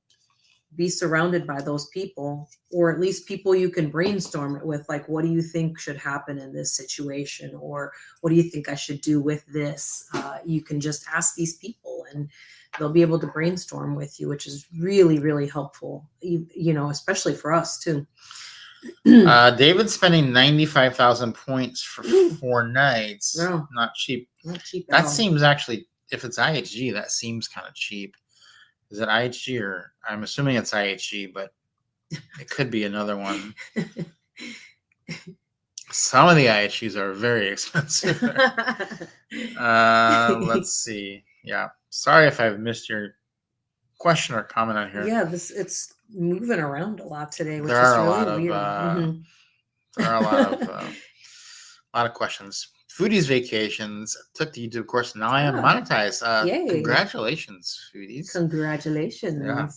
Be surrounded by those people, or at least people you can brainstorm it with. Like, what do you think should happen in this situation? Or what do you think I should do with this? You can just ask these people and they'll be able to brainstorm with you, which is really, really helpful, especially for us too. David's spending 95,000 points for 4 nights. No, not cheap. Not cheap. That seems actually, if it's IHG, that seems kind of cheap. Is it IHG or I'm assuming it's IHG, but it could be another one. Some of the IHGs are very expensive. Let's see. Yeah. Sorry if I've missed your question or comment on here. Yeah, it's moving around a lot today, which there are is a lot really of weird. There are a lot of questions. Foodies Vacations took the YouTube course. Now I am monetized. Yay. Congratulations, Foodies. Congratulations. Yeah.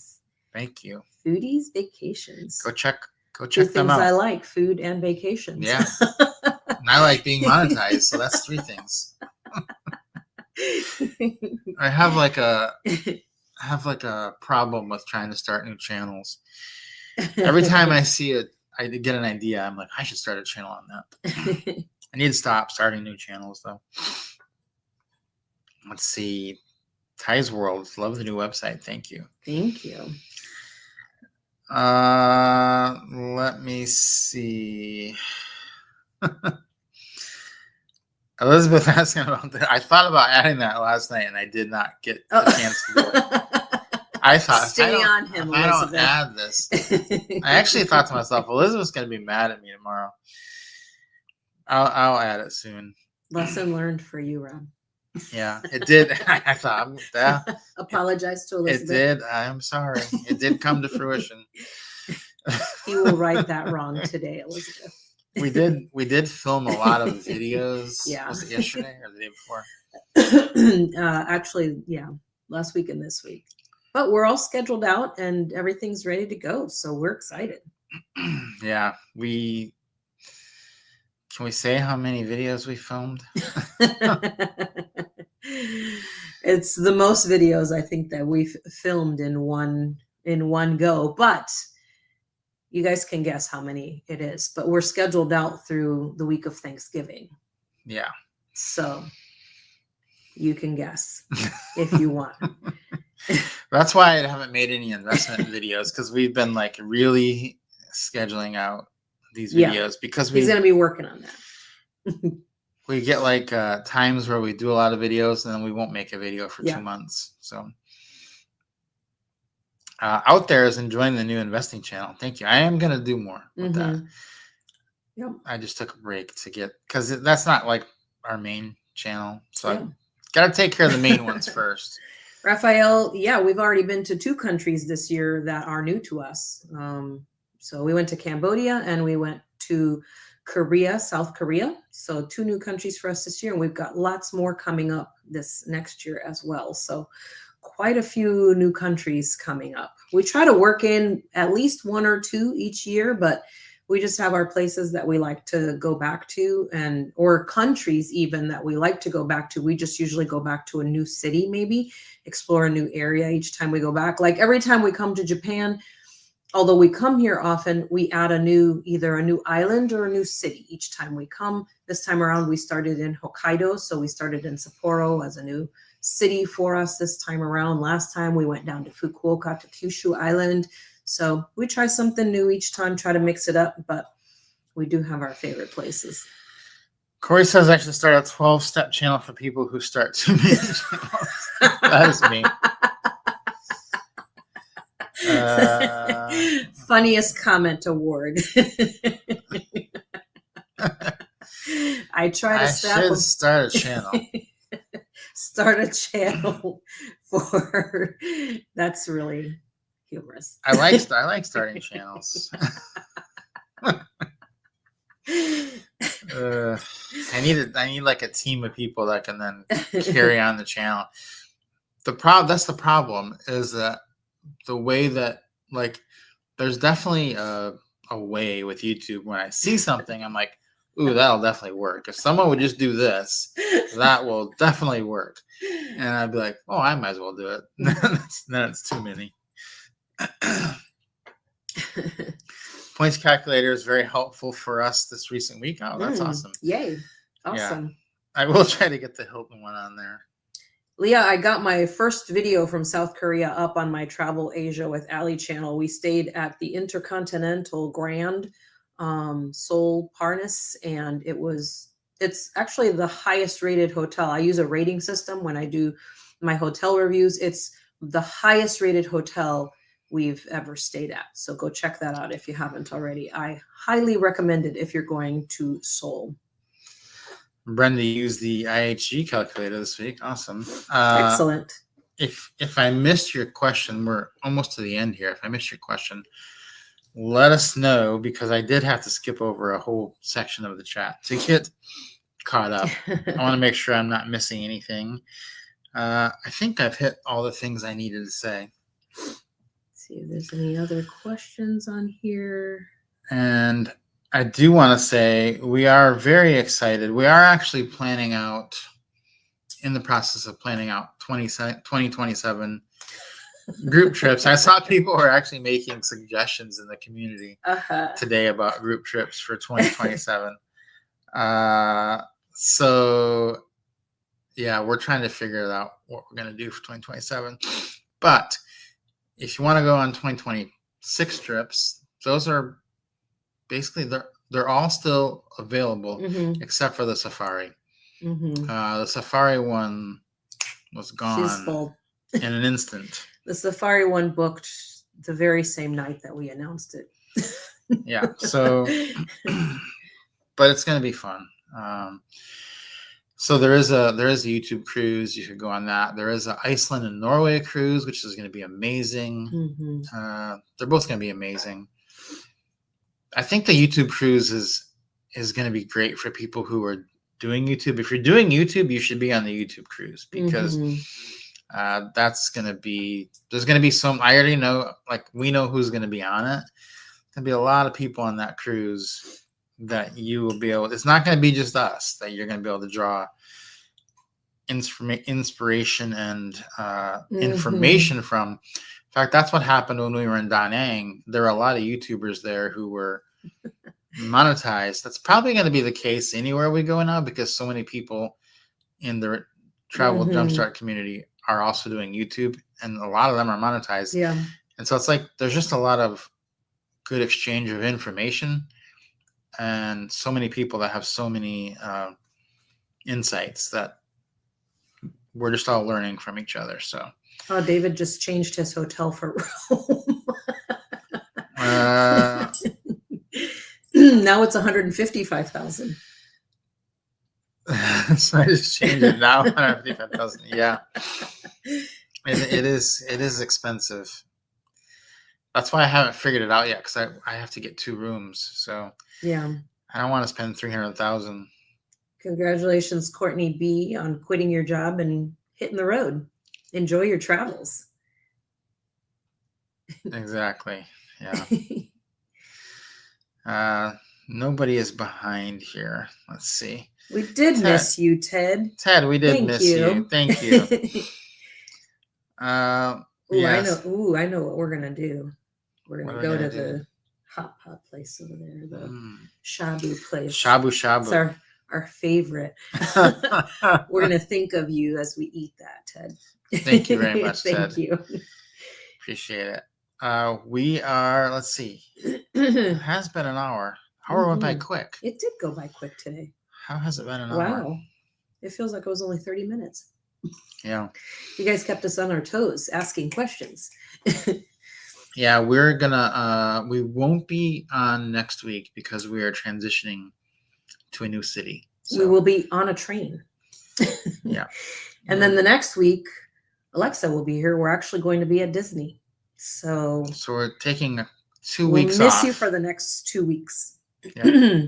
Thank you. Foodies Vacations. Go check Two them out. things I like: food and vacations. Yeah. And I like being monetized, so that's 3 things. I have like a problem with trying to start new channels. Every time I see it, I get an idea. I'm like, I should start a channel on that. I need to stop starting new channels, though. Let's see. Ty's World. Love the new website. Thank you. Thank you. Let me see. Elizabeth asking about that. I thought about adding that last night, and I did not get a chance to do it. I thought, stay on him, I don't add this. I actually thought to myself, Elizabeth's going to be mad at me tomorrow. I'll add it soon. Lesson learned for you, Rob. Yeah, it did. I thought, yeah, Apologize to it Elizabeth. did. I'm sorry. It did come to fruition. He will right that wrong today, Elizabeth. We did film a lot of videos. Yeah. Was it yesterday or the day before? Actually, yeah, last week and this week. But we're all scheduled out and everything's ready to go. So we're excited. Yeah, can we say how many videos we filmed? It's the most videos I think that we've filmed in one go, but you guys can guess how many it is. But we're scheduled out through the week of Thanksgiving. Yeah. So you can guess if you want. That's why I haven't made any investment videos, because we've been like really scheduling out these videos because he's gonna be working on that. We get like times where we do a lot of videos and then we won't make a video for 2 months. So out there is enjoying the new investing channel. Thank you. I am gonna do more with that. Yep. I just took a break to get, because that's not like our main channel. So I gotta take care of the main ones first. Raphael, yeah, we've already been to 2 countries this year that are new to us. So we went to Cambodia and we went to Korea, South Korea. So 2 new countries for us this year. And we've got lots more coming up this next year as well. So quite a few new countries coming up. We try to work in at least 1 or 2 each year, but we just have our places that we like to go back to, and or countries even that we like to go back to. We just usually go back to a new city, maybe explore a new area each time we go back. Like every time we come to Japan, although we come here often, we add either a new island or a new city each time we come. This time around, we started in Hokkaido. So we started in Sapporo as a new city for us this time around. Last time we went down to Fukuoka, to Kyushu Island. So we try something new each time, try to mix it up, but we do have our favorite places. Corey says I should start a 12-step channel for people who start too many channels. That is me. Funniest comment award. I try to start a channel. Start a channel for that's really humorous. I like starting channels. I need like a team of people that can then carry on the channel. That's the problem, is that the way that, like, there's definitely a way with YouTube. When I see something, I'm like, ooh, that'll definitely work. If someone would just do this, that will definitely work. And I'd be like, oh, I might as well do it. Then it's too many. Points calculator is very helpful for us this recent week. Oh, that's awesome. Yay. Awesome. Yeah. I will try to get the Hilton one on there. Leah, I got my first video from South Korea up on my Travel Asia with Ali channel. We stayed at the Intercontinental Grand Seoul Parnas, and it's actually the highest rated hotel. I use a rating system when I do my hotel reviews. It's the highest rated hotel we've ever stayed at. So go check that out if you haven't already. I highly recommend it if you're going to Seoul. Brenda used the IHG calculator this week. Awesome. Excellent. If I missed your question, we're almost to the end here. If I missed your question, let us know, because I did have to skip over a whole section of the chat to get caught up. I want to make sure I'm not missing anything. I think I've hit all the things I needed to say. Let's see if there's any other questions on here. And I do want to say we are very excited. We are actually in the process of planning out 2027 group trips. I saw people were actually making suggestions in the community today about group trips for 2027. So yeah, we're trying to figure out what we're going to do for 2027. But if you want to go on 2026 trips, those are basically, they're all still available, except for the Safari. The Safari one was gone. She's full in an instant. The Safari one booked the very same night that we announced it. Yeah. So, but it's going to be fun. So there is a YouTube cruise. You should go on that. There is an Iceland and Norway cruise, which is going to be amazing. Mm-hmm. They're both going to be amazing. I think the YouTube cruise is going to be great for people who are doing YouTube. If you're doing YouTube, you should be on the YouTube cruise because that's going to be, there's going to be some, I already know, like we know who's going to be on it. There's going to be a lot of people on that cruise that you will be able, it's not going to be just us that you're going to be able to draw inspiration and information from. In fact, that's what happened when we were in Da Nang. There were a lot of YouTubers there who were monetized. That's probably going to be the case anywhere we go now because so many people in the travel Jumpstart community are also doing YouTube, and a lot of them are monetized. Yeah. And so it's like there's just a lot of good exchange of information, and so many people that have so many insights that we're just all learning from each other. So. Oh, David just changed his hotel for Rome. Now it's 155,000. So I just changed it now. 155,000. Yeah, it is expensive. That's why I haven't figured it out yet because I have to get 2 rooms. So yeah, I don't want to spend 300,000. Congratulations, Courtney B, on quitting your job and hitting the road. Enjoy your travels. Exactly. Yeah. Nobody is behind here. Let's see. We did miss you, Ted. Ted, we did miss you. Thank you. Yes. I know what we're gonna do. We're gonna go to the hot pot place over there, the shabu place. Shabu shabu. It's our favorite. We're gonna think of you as we eat that, Ted. Thank you very much, Ted. Thank you. Appreciate it. We are, let's see. It has been an hour. Hour went by quick. It did go by quick today. How has it been an hour? Wow. It feels like it was only 30 minutes. Yeah. You guys kept us on our toes asking questions. Yeah, we're gonna we won't be on next week because we are transitioning to a new city. So. We will be on a train. Yeah. And then the next week, Alexa will be here. We're actually going to be at Disney. So we're taking 2 weeks off. We'll miss you for the next 2 weeks. Yeah.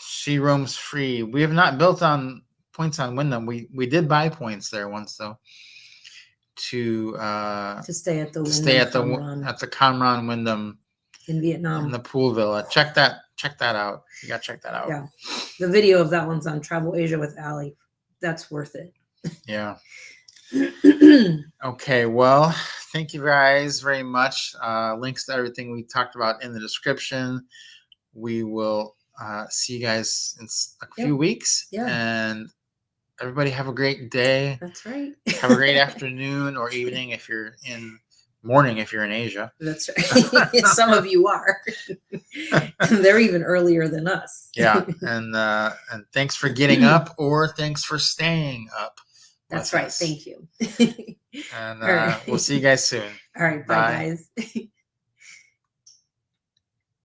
She roams free. We have not built on points on Wyndham. We did buy points there once though. To stay at the Cam Ranh Wyndham in Vietnam in the pool villa. Check that out. You gotta check that out. Yeah, the video of that one's on Travel Asia with Allie. That's worth it. Yeah. Okay. Well, thank you guys very much. Links to everything we talked about in the description. We will see you guys in a few weeks. Yeah. And everybody have a great day. That's right. Have a great afternoon or evening if you're in morning if you're in Asia. That's right. Some of you are. They're even earlier than us. Yeah. And thanks for getting up or thanks for staying up. That's right. Thank you. And we'll see you guys soon. All right. Bye. Guys.